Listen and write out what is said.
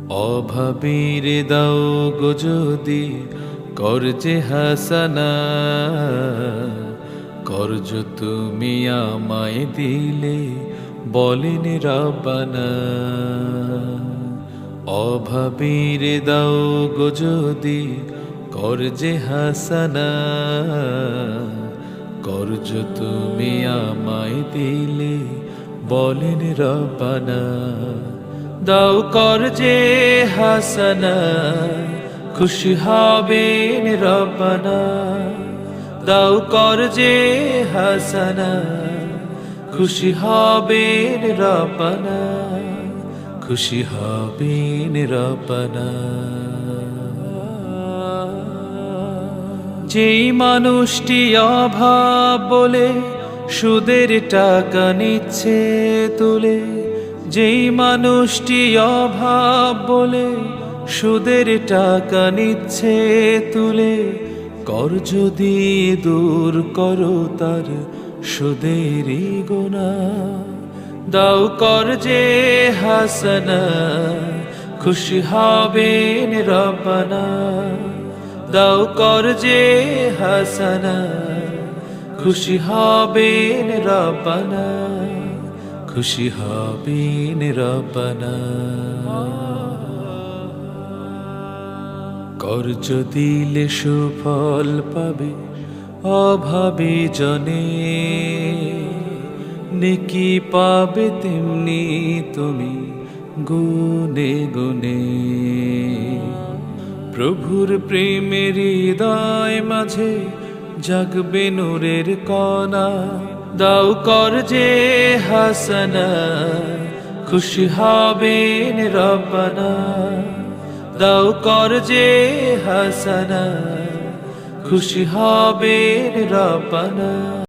অভাবীর দাও গো যদি করজে হাসানা, করজ তুমি আমায় দিলে বলেন রব্বানা। অভাবীর দাও গো যদি করজে হাসানা, করজ তুমি আমায় দিলে বলেন রব্বানা। দাও করজে হাসানা, খুশি হবেন রব্বানা। দাও করজে হাসানা, খুশি হবেন রব্বানা, খুশি হবেন রব্বানা। যেই মানুষটি অভাব বলে সুদের টাকা নিচ্ছে তুলে, যেই মানুষটি অভাব বলে সুদের টাকা নিচ্ছে তুলে, করজ দিয়ে দূর করো তার সুদেরই গুনাহ। দাও করজে হাসানা, খুশি হবেন রব্বানা। দাও করজে হাসানা, খুশি হবেন রব্বানা, খুশি হবেন রব্বানা। করজ দিলে সুফল পাবে অভাবী জনে, নেকি পাবে তেমনি তুমি গুনে গুনে। প্রভুর প্রেমের হৃদয় মাঝে জাগবে নূরের কণা। দাও করজে হাসানা, খুশি হবেন রব্বানা। দাও করজে হাসানা, খুশি হবেন রব্বানা।